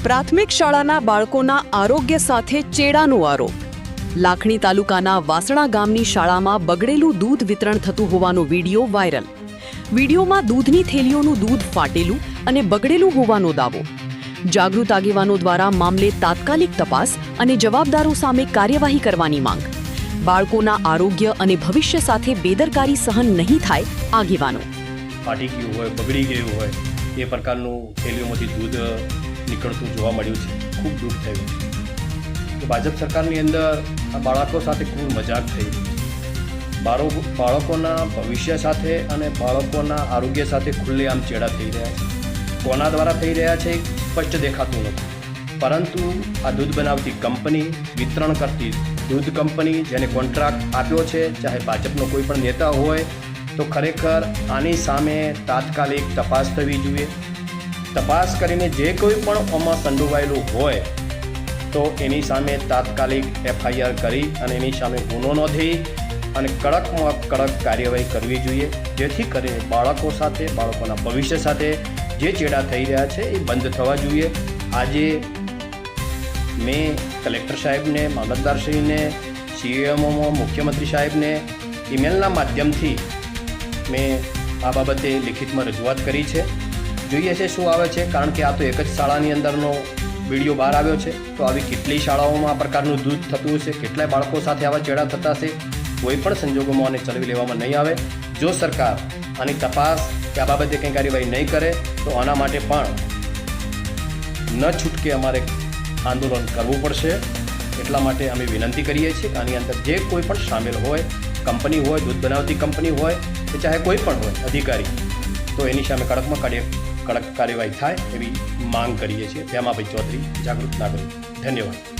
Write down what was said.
પ્રાથમિક શાળાના બાળકોના આરોગ્ય સાથે ચેડાનો આરોપ। લાખણી તાલુકાના વાસણા ગામની શાળામાં બગડેલું દૂધ વિતરણ થતું હોવાનો વિડીયો વાયરલ। વિડીયોમાં દૂધની થેલીઓનું દૂધ ફાટેલું અને બગડેલું હોવાનો દાવો। જાગૃત આગેવાનો દ્વારા મામલે તાત્કાલિક તપાસ અને જવાબદારો સામે કાર્યવાહી કરવાની માંગ। બાળકોના આરોગ્ય અને ભવિષ્ય સાથે બેદરકારી સહન નહીં થાય આગેવાનો। ફાટી ગયું હોય, બગડી ગયું હોય એ પ્રકારનું થેલીઓમાંથી દૂધ નીકળતું જોવા મળ્યું છે। ખૂબ દુઃખ થયું કે ભાજપ સરકારની અંદર આ બાળકો સાથે ખૂબ મજાક થઈ। બાળકોના ભવિષ્ય સાથે અને બાળકોના આરોગ્ય સાથે ખુલ્લેઆમ ચેડા થઈ રહ્યા છે। કોના દ્વારા થઈ રહ્યા છે સ્પષ્ટ દેખાતું નથી, પરંતુ આ દૂધ બનાવતી કંપની, વિતરણ કરતી દૂધ કંપની જેને કોન્ટ્રાક્ટ આપ્યો છે, ચાહે ભાજપનો કોઈ પણ નેતા હોય તો ખરેખર આની સામે તાત્કાલિક તપાસ થવી જોઈએ। તપાસ કરીને જે કોઈ પણ આમાં સંડોવાયેલું હોય તો એની સામે તાત્કાલિક FIR કરી અને એની સામે ગુનો નોંધી અને કડકમાં કડક કાર્યવાહી કરવી જોઈએ, જેથી કરીને બાળકો સાથે, બાળકોના ભવિષ્ય સાથે જે ચેડા થઈ રહ્યા છે એ બંધ થવા જોઈએ। આજે મેં કલેક્ટર સાહેબને, મામલતદારશ્રીને, CMO મુખ્યમંત્રી સાહેબને ઈમેલના માધ્યમથી મેં આ બાબતે લિખિતમાં રજૂઆત કરી છે। જોઈએ છે શું આવે છે, કારણ કે આ તો એક જ શાળાની અંદરનો વિડીયો બહાર આવ્યો છે, તો આવી કેટલી શાળાઓમાં આ પ્રકારનું દૂધ થતું હશે, કેટલાય બાળકો સાથે આવા ચેડા થતા હશે। કોઈ પણ સંજોગોમાં આને ચલાવી લેવામાં નહીં આવે। જો સરકાર આની તપાસ કે આ બાબતે કંઈ કાર્યવાહી નહીં કરે તો આના માટે પણ ન છૂટકે અમારે આંદોલન કરવું પડશે। એટલા માટે અમે વિનંતી કરીએ છીએ કે આની અંદર જે કોઈ પણ સામેલ હોય, કંપની હોય, દૂધ બનાવતી કંપની હોય કે ચાહે કોઈ પણ હોય અધિકારી, તો એની સામે કડક કાર્યવાહી થાય એવી માંગ કરીએ છીએ। ભેમાભાઈ ચૌધરી, જાગૃત નાગરિક। ધન્યવાદ।